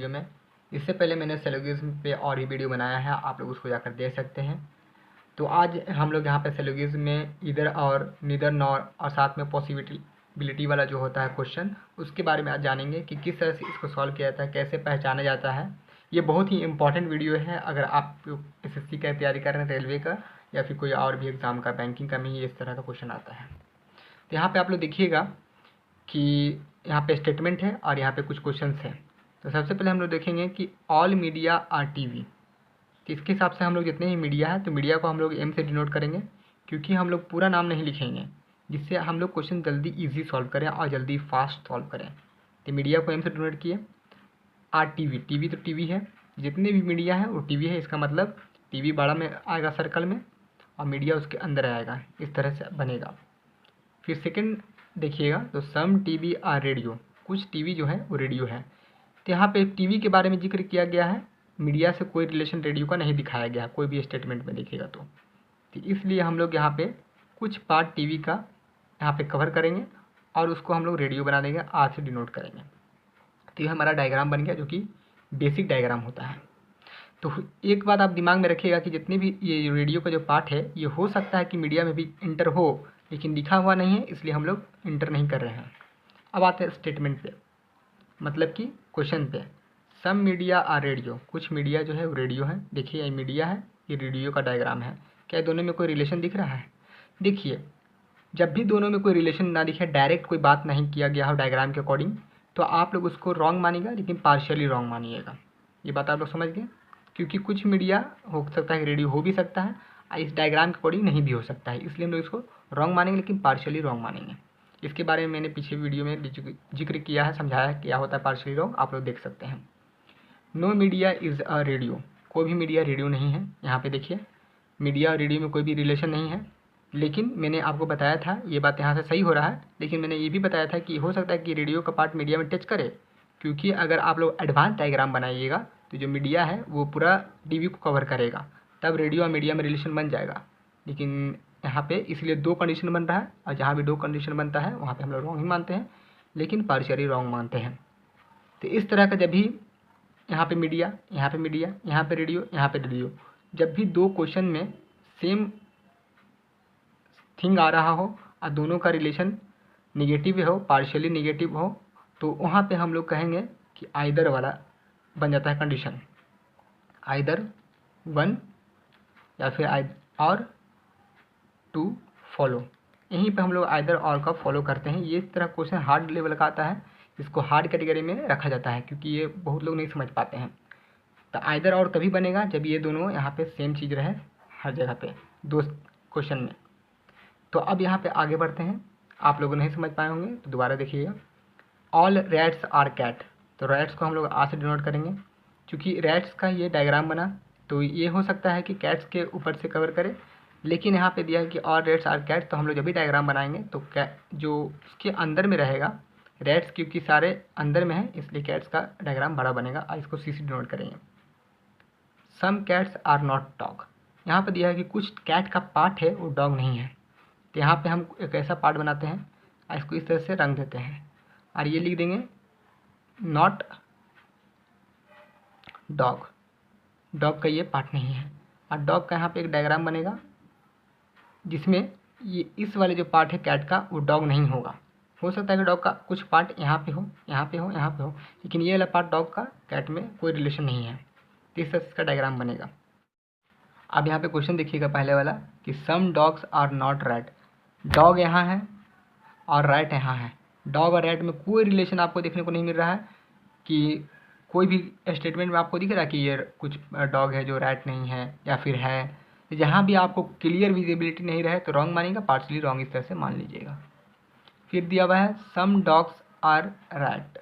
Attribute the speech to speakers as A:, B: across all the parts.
A: Video में। इससे पहले मैंने सिलोगिज्म पे और ही वीडियो बनाया है, आप लोग उसको जाकर देख सकते हैं। तो आज हम लोग यहाँ पे सिलोगिज्म में इधर और निदर नॉर और साथ में पॉसिबिलिटी वाला जो होता है क्वेश्चन, उसके बारे में आज जानेंगे कि किस तरह से इसको सॉल्व किया जाता है, कैसे पहचाना जाता है। ये बहुत ही इंपॉर्टेंट वीडियो है अगर आप एसएससी का तैयारी कर रहे हैं, रेलवे का या फिर कोई और भी एग्ज़ाम का, बैंकिंग का में ही इस तरह का क्वेश्चन आता है। तो यहाँ पे आप लोग देखिएगा कि यहाँ पे स्टेटमेंट है और यहाँ पे कुछ क्वेश्चंस हैं। तो सबसे पहले हम लोग देखेंगे कि ऑल मीडिया आर टीवी। तो इसके हिसाब से हम लोग जितने ही मीडिया है, तो मीडिया को हम लोग एम से डिनोट करेंगे, क्योंकि हम लोग पूरा नाम नहीं लिखेंगे, जिससे हम लोग क्वेश्चन जल्दी ईजी सॉल्व करें और जल्दी फास्ट सॉल्व करें। तो मीडिया को एम से डिनोट किए। आर टीवी, टीवी तो टीवी है, जितने भी मीडिया है वो टीवी है, इसका मतलब टीवी बड़ा में आएगा सर्कल में और मीडिया उसके अंदर आएगा, इस तरह से बनेगा। फिर सेकंड देखिएगा, तो सम टीवी आर रेडियो, कुछ टीवी जो है वो रेडियो है। तो यहाँ पे टीवी के बारे में जिक्र किया गया है, मीडिया से कोई रिलेशन रेडियो का नहीं दिखाया गया है कोई भी स्टेटमेंट में देखिएगा तो इसलिए हम लोग यहाँ पे कुछ पार्ट टीवी का यहाँ पे कवर करेंगे और उसको हम लोग रेडियो बना देंगे, आर से डिनोट करेंगे। तो ये हमारा डायग्राम बन गया, जो कि बेसिक डायग्राम होता है। तो एक बात आप दिमाग में रखिएगा कि जितने भी ये रेडियो का जो पार्ट है, ये हो सकता है कि मीडिया में भी इंटर हो, लेकिन लिखा हुआ नहीं है, इसलिए हम लोग इंटर नहीं कर रहे हैं। अब आते हैं स्टेटमेंट पे, मतलब कि क्वेश्चन पे। सम मीडिया आर रेडियो, कुछ मीडिया जो है वो रेडियो है। देखिए ये मीडिया है, ये रेडियो का डायग्राम है। क्या दोनों में कोई रिलेशन दिख रहा है? देखिए, जब भी दोनों में कोई रिलेशन ना दिखे, डायरेक्ट कोई बात नहीं किया गया हो डायग्राम के अकॉर्डिंग, तो आप लोग उसको रॉन्ग मानिएगा, लेकिन पार्शियली रॉन्ग मानिएगा। ये बात आप लोग समझ गए, क्योंकि कुछ मीडिया हो सकता है रेडियो हो भी सकता है और इस डायग्राम के अकॉर्डिंग नहीं भी हो सकता है, इसलिए हम लोग इसको रॉन्ग मानेंगे, लेकिन पार्शियली रॉन्ग मानेंगे। इसके बारे में मैंने पीछे वीडियो में जिक्र किया है, समझाया है क्या होता है पार्शियली रॉन्ग, आप लोग देख सकते हैं। No media is a radio, कोई भी मीडिया रेडियो नहीं है। यहाँ पे देखिए, मीडिया और रेडियो में कोई भी रिलेशन नहीं है, लेकिन मैंने आपको बताया था, ये बात यहाँ से सही हो रहा है, लेकिन मैंने ये भी बताया था कि हो सकता है कि रेडियो का पार्ट मीडिया में टच करे, क्योंकि अगर आप लोग एडवांस डायग्राम बनाइएगा तो जो मीडिया है वो पूरा टीवी को कवर करेगा, तब रेडियो और मीडिया में रिलेशन बन जाएगा। लेकिन यहाँ पे इसलिए दो कंडीशन बन रहा है, और जहाँ भी दो कंडीशन बनता है वहाँ पे हम लोग रॉन्ग ही मानते हैं, लेकिन पार्शियली रॉन्ग मानते हैं। तो इस तरह का जब भी यहाँ पे मीडिया, यहाँ पे मीडिया, यहाँ पे रेडियो, यहाँ पे रेडियो, जब भी दो क्वेश्चन में सेम थिंग आ रहा हो और दोनों का रिलेशन निगेटिव हो, पार्शियली निगेटिव हो, तो वहाँ पे हम लोग कहेंगे कि आइदर वाला बन जाता है कंडीशन, आइदर वन या फिर और टू फॉलो। यहीं पे हम लोग आइदर और का फॉलो करते हैं। ये इस तरह क्वेश्चन हार्ड लेवल का आता है, इसको हार्ड कैटेगरी में रखा जाता है, क्योंकि ये बहुत लोग नहीं समझ पाते हैं। तो आइदर और तभी बनेगा जब ये दोनों यहाँ पे सेम चीज़ रहे हर जगह पे दो क्वेश्चन में। तो अब यहाँ पे आगे बढ़ते हैं, आप लोग नहीं समझ पाए होंगे तो दोबारा देखिएगा। ऑल रैट्स आर कैट, तो रैट्स को हम लोग आर से डिनोट करेंगे, क्योंकि रैट्स का ये डायग्राम बना, तो ये हो सकता है कि कैट्स के ऊपर से कवर करे, लेकिन यहाँ पे दिया है कि ऑल रैट्स आर कैट, तो हम लोग जब भी डायग्राम बनाएंगे तो जो उसके अंदर में रहेगा, रैट्स क्योंकि सारे अंदर में है, इसलिए कैट्स का डायग्राम बड़ा बनेगा और इसको सी से डिनोट करेंगे। Some cats are not dog, यहाँ पर दिया है कि कुछ कैट का पार्ट है वो डॉग नहीं है। तो यहाँ पे हम एक ऐसा पार्ट बनाते हैं और इसको इस तरह से रंग देते हैं और ये लिख देंगे नॉट डॉग, डॉग का ये पार्ट नहीं है। और डॉग का यहाँ पे एक डायग्राम बनेगा जिसमें ये इस वाले जो पार्ट है कैट का वो डॉग नहीं होगा। हो सकता है कि डॉग का कुछ पार्ट यहाँ पे हो, यहाँ पे हो, यहाँ पे हो, लेकिन ये वाला पार्ट डॉग का कैट में कोई रिलेशन नहीं है। तो इस तरह से इसका डायग्राम बनेगा। अब यहाँ पे क्वेश्चन देखिएगा पहले वाला कि some dogs are not rat, dog यहाँ है और रैट यहाँ है। डॉग और रैट में कोई रिलेशन आपको देखने को नहीं मिल रहा है, कि कोई भी स्टेटमेंट में आपको दिख रहा है कि ये कुछ डॉग है जो रैट नहीं है या फिर है। तो जहाँ भी आपको क्लियर विजिबिलिटी नहीं रहे तो रॉन्ग मानिएगा, पार्शली रॉन्ग इस तरह से मान लीजिएगा। फिर दिया हुआ है सम डॉग्स आर रैट,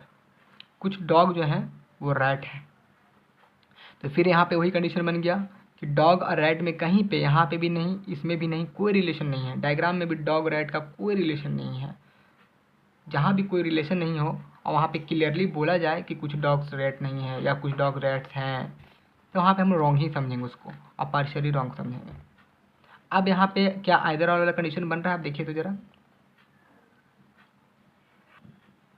A: कुछ डॉग जो हैं वो रैट है। तो फिर यहाँ पे वही कंडीशन बन गया कि डॉग और रैट में कहीं पे, यहाँ पे भी नहीं, इसमें भी नहीं, कोई रिलेशन नहीं है। डायग्राम में भी डॉग रैट का कोई रिलेशन नहीं है। जहाँ भी कोई रिलेशन नहीं हो और वहाँ पे क्लियरली बोला जाए कि कुछ डॉग्स रैट नहीं है या कुछ डॉग रैट्स हैं, तो वहाँ पे हम रॉन्ग ही समझेंगे उसको और पार्शियली रॉन्ग समझेंगे। अब यहाँ पे क्या आइदर और वाला कंडीशन बन रहा है, आप देखिए तो ज़रा।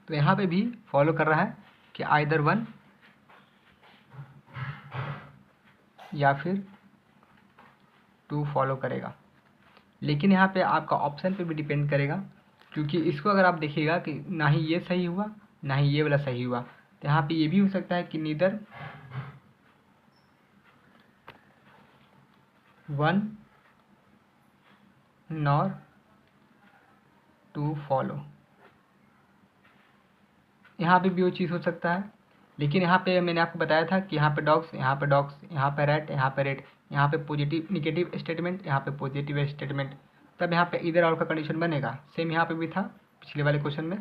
A: तो यहाँ पे भी फॉलो कर रहा है कि आइदर वन या फिर टू फॉलो करेगा। लेकिन यहाँ पे आपका ऑप्शन पे भी डिपेंड करेगा, क्योंकि इसको अगर आप देखिएगा कि ना ही ये सही हुआ ना ही ये वाला सही हुआ, तो यहाँ पे ये भी हो सकता है कि neither one nor two follow, यहाँ पे भी वो चीज़ हो सकता है। लेकिन यहाँ पे मैंने आपको बताया था कि यहाँ पे डॉग्स, यहाँ पे डॉग्स, यहाँ पे रेट, यहाँ पे रेट, यहाँ पे पॉजिटिव निगेटिव स्टेटमेंट, यहाँ पे पॉजिटिव स्टेटमेंट, तब यहाँ पे इधर और का कंडीशन बनेगा। सेम यहाँ पे भी था पिछले वाले क्वेश्चन में,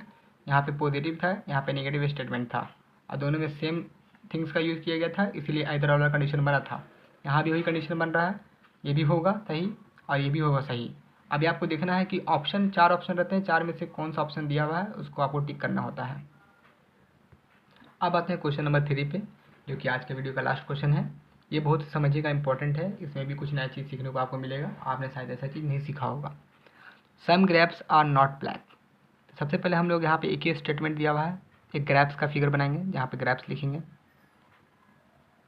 A: यहाँ पे पॉजिटिव था, यहाँ पे नेगेटिव स्टेटमेंट था, और दोनों में सेम थिंग्स का यूज़ किया गया था, इसीलिए इधर और का कंडीशन बना था। यहाँ भी वही कंडीशन बन रहा है, ये भी होगा सही और ये भी होगा सही। अभी आपको देखना है कि ऑप्शन 4 ऑप्शन रहते हैं, 4 में से कौन सा ऑप्शन दिया हुआ है उसको आपको टिक करना होता है। अब आते हैं क्वेश्चन नंबर 3 पे, जो कि आज के वीडियो का लास्ट क्वेश्चन है। ये बहुत समझिएगा, इंपॉर्टेंट है, इसमें भी कुछ नया चीज़ सीखने को आपको मिलेगा, आपने शायद ऐसा चीज़ नहीं सीखा होगा। सम ग्रेप्स आर नॉट ब्लैक। सबसे पहले हम लोग यहाँ पे एक ही स्टेटमेंट दिया हुआ है, एक ग्रेप्स का फिगर बनाएंगे जहाँ पे ग्रेप्स लिखेंगे,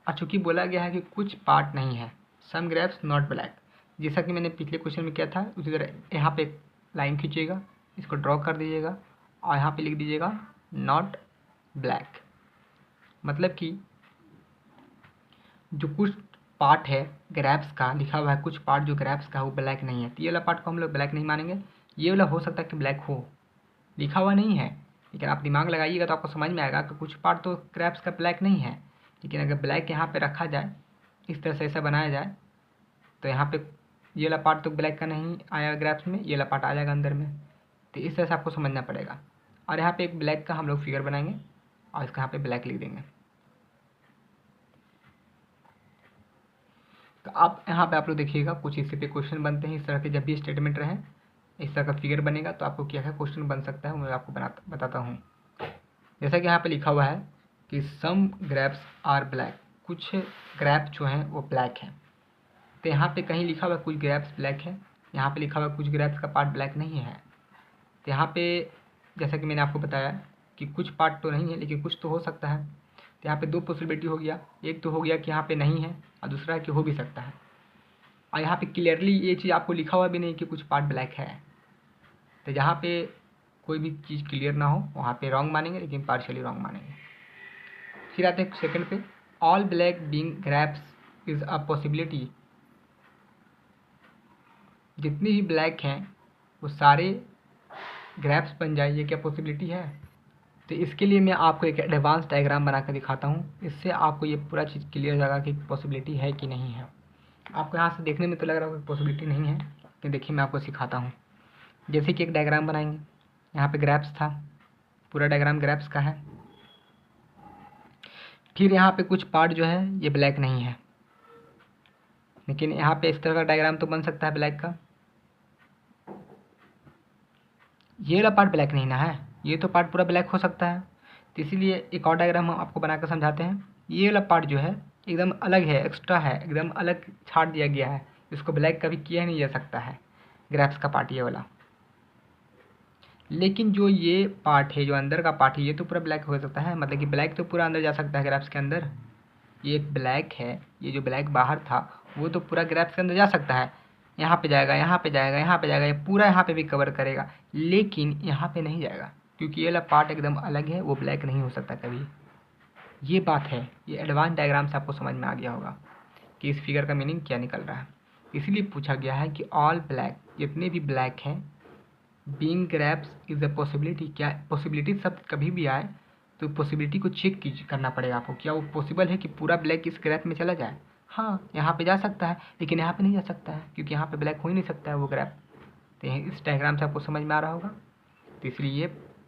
A: और चूँकि बोला गया है कि कुछ पार्ट नहीं है, सम ग्रेप्स नॉट ब्लैक, जैसा कि मैंने पिछले क्वेश्चन में किया था उसी तरह यहाँ पे एक लाइन खींचिएगा, इसको ड्रॉ कर दीजिएगा और यहाँ पे लिख दीजिएगा नॉट ब्लैक। मतलब कि जो कुछ पार्ट है ग्रेप्स का लिखा हुआ है, कुछ पार्ट जो ग्रेप्स का वो ब्लैक नहीं है, तो ये वाला पार्ट को हम लोग ब्लैक नहीं मानेंगे। ये वाला हो सकता है कि ब्लैक हो, लिखा हुआ नहीं है, लेकिन आप दिमाग लगाइएगा तो आपको समझ में आएगा कि कुछ पार्ट तो ग्रेप्स का ब्लैक नहीं है। लेकिन अगर ब्लैक यहाँ पे रखा जाए, इस तरह से ऐसा बनाया जाए, तो यहाँ पे ये वाला पार्ट तो ब्लैक का नहीं आया ग्रेप्स में, ये वाला पार्ट आ जाएगा अंदर में, तो इस तरह से आपको समझना पड़ेगा। और यहाँ पे एक ब्लैक का हम लोग फिगर बनाएंगे और इसका यहाँ पे ब्लैक लिख देंगे। तो आप यहाँ पे आप लोग देखिएगा कुछ इसी पे क्वेश्चन बनते हैं, इस तरह के जब भी स्टेटमेंट रहे इस तरह का फिगर बनेगा तो आपको क्या है क्वेश्चन बन सकता है, मैं आपको बताता हूँ। जैसा कि यहाँ पे लिखा हुआ है कि सम ग्रेप्स आर ब्लैक, कुछ ग्रेप्स जो हैं वो ब्लैक हैं, तो यहाँ पे कहीं लिखा हुआ कुछ ग्रेप्स ब्लैक है, यहाँ पे लिखा हुआ कुछ ग्रेप्स का पार्ट ब्लैक नहीं है। तो यहाँ पे जैसा कि मैंने आपको बताया कि कुछ पार्ट तो नहीं है लेकिन कुछ तो हो सकता है, तो यहाँ पे दो पॉसिबिलिटी हो गया, एक तो हो गया कि यहाँ पे नहीं है और दूसरा है कि हो भी सकता है। और यहाँ पे क्लियरली ये चीज़ आपको लिखा हुआ भी नहीं कि कुछ पार्ट ब्लैक है, तो जहाँ पे कोई भी चीज़ क्लियर ना हो वहाँ पे रॉन्ग मानेंगे, लेकिन पार्शियली रॉन्ग मानेंगे। फिर आते हैं सेकंड पे, all black being grapes is a possibility. जितनी भी ब्लैक हैं वो सारे ग्रेप्स बन जाए, ये क्या पॉसिबिलिटी है? तो इसके लिए मैं आपको एक एडवांस डायग्राम बना कर दिखाता हूँ, इससे आपको ये पूरा चीज़ क्लियर हो जाएगा कि पॉसिबिलिटी है कि नहीं है। आपको यहाँ से देखने में तो लग रहा होगा कि पॉसिबिलिटी नहीं है, लेकिन देखिए मैं आपको सिखाता हूँ। जैसे कि एक डायग्राम बनाएंगे, यहाँ पे ग्रेप्स था, पूरा डायग्राम ग्रेप्स का है। फिर यहाँ पे कुछ पार्ट जो है ये ब्लैक नहीं है, लेकिन यहाँ पे इस तरह का डायग्राम तो बन सकता है ब्लैक का। ये वाला पार्ट ब्लैक नहीं ना है, ये तो पार्ट पूरा ब्लैक हो सकता है, तो इसीलिए एक और डायग्राम हम आपको बनाकर समझाते हैं। ये वाला पार्ट जो है एकदम अलग है, एक्स्ट्रा है, एकदम अलग छाट दिया गया है, इसको ब्लैक कभी किया नहीं जा सकता है, ग्रेप्स का पार्ट ये वाला। लेकिन जो ये पार्ट है, जो अंदर का पार्ट है, ये तो पूरा ब्लैक हो सकता है, मतलब कि ब्लैक तो पूरा अंदर जा सकता है ग्रेप्स के अंदर। ये ब्लैक है, ये जो ब्लैक बाहर था वो तो पूरा ग्रेप्स के अंदर जा सकता है, यहाँ पे जाएगा, यहाँ पे जाएगा, यहाँ पे जाएगा, ये पूरा यहाँ पे भी कवर करेगा, लेकिन यहाँ पे नहीं जाएगा, क्योंकि ये वाला पार्ट एकदम अलग है, वो ब्लैक नहीं हो सकता कभी। ये बात है, ये एडवांस डायग्राम से आपको समझ में आ गया होगा कि इस फिगर का मीनिंग क्या निकल रहा है। इसीलिए पूछा गया है कि ऑल ब्लैक, जितने भी ब्लैक हैं, being grapes is a possibility. क्या पॉसिबिलिटी शब्द कभी भी आए तो पॉसिबिलिटी को चेक करना पड़ेगा आपको, क्या वो पॉसिबल है कि पूरा ब्लैक इस ग्रेप में चला जाए। हाँ, यहाँ पे जा सकता है, लेकिन यहाँ पे नहीं जा सकता है, क्योंकि यहाँ पे ब्लैक हो ही नहीं सकता है वो ग्रेप। तो इस डायग्राम से आपको समझ में आ रहा होगा, तो इसलिए ये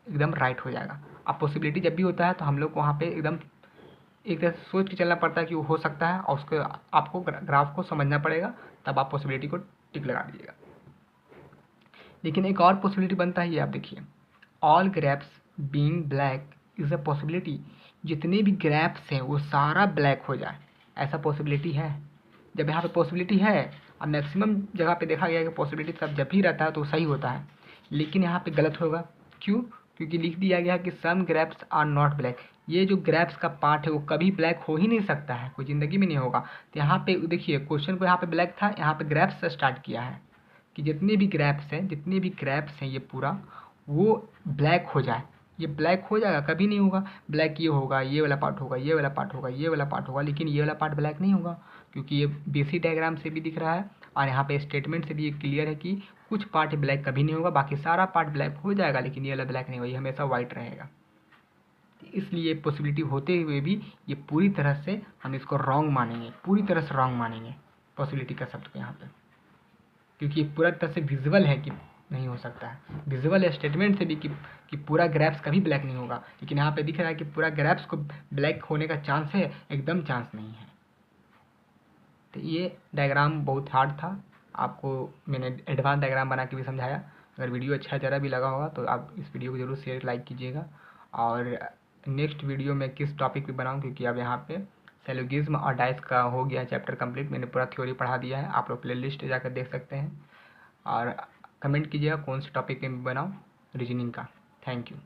A: एकदम राइट हो जाएगा। अब पॉसिबिलिटी जब भी होता है तो हम लोग को वहाँ पे एकदम एक तरह से सोच के चलना पड़ता है कि वो हो सकता है, और उसको आपको ग्राफ को समझना पड़ेगा, तब आप पॉसिबिलिटी को टिक लगा दीजिएगा। लेकिन एक और पॉसिबिलिटी बनता है, ये आप देखिए, all grapes being black is a possibility. जितने भी ग्रेप्स हैं वो सारा ब्लैक हो जाए, ऐसा पॉसिबिलिटी है। जब यहाँ पे पॉसिबिलिटी है, अब मैक्सिमम जगह पे देखा गया है कि पॉसिबिलिटी सब जब भी रहता है तो सही होता है, लेकिन यहाँ पे गलत होगा। क्यों? क्योंकि लिख दिया गया कि सम ग्रेप्स आर नॉट ब्लैक, ये जो ग्रैप्स का पार्ट है वो कभी ब्लैक हो ही नहीं सकता है, कोई ज़िंदगी में नहीं होगा। तो यहाँ पे देखिए क्वेश्चन को यहाँ पे ब्लैक था, यहाँ पे ग्रैप्स से स्टार्ट किया है कि जितने भी ग्रैप्स हैं ये पूरा वो ब्लैक हो जाए। ये ब्लैक हो जाएगा, कभी नहीं होगा ब्लैक। ये होगा, ये वाला पार्ट होगा, ये वाला पार्ट होगा, ये वाला पार्ट होगा, लेकिन ये वाला पार्ट ब्लैक नहीं होगा, क्योंकि ये बेसिक डायग्राम से भी दिख रहा है और यहाँ पे स्टेटमेंट से भी ये क्लियर है कि कुछ पार्ट ब्लैक कभी नहीं होगा, बाकी सारा पार्ट ब्लैक हो जाएगा, लेकिन ये वाला ब्लैक नहीं होगा, ये हमेशा वाइट रहेगा। इसलिए पॉसिबिलिटी होते हुए भी ये पूरी तरह से हम इसको रॉन्ग मानेंगे, पूरी तरह से रॉन्ग मानेंगे पॉसिबिलिटी का शब्द को यहाँ पे, क्योंकि ये पूरा तरह से विजुअल है कि नहीं हो सकता है। विजुअल है स्टेटमेंट से भी कि पूरा ग्रैप्स कभी ब्लैक नहीं होगा, लेकिन यहाँ पे दिख रहा है कि पूरा ग्रैप्स को ब्लैक होने का चांस है, एकदम चांस नहीं है। तो ये डायग्राम बहुत हार्ड था, आपको मैंने एडवांस डायग्राम बना के भी समझाया। अगर वीडियो अच्छा ज़रा भी लगा होगा तो आप इस वीडियो को ज़रूर शेयर लाइक कीजिएगा। और नेक्स्ट वीडियो में किस टॉपिक पे बनाऊँ, क्योंकि अब यहाँ पे सिलोगिज्म और डाइस का हो गया चैप्टर कंप्लीट, मैंने पूरा थ्योरी पढ़ा दिया है, आप लोग प्ले लिस्ट जाकर देख सकते हैं। और कमेंट कीजिएगा कौन से टॉपिक पे बनाऊँ रीजनिंग का। Thank you.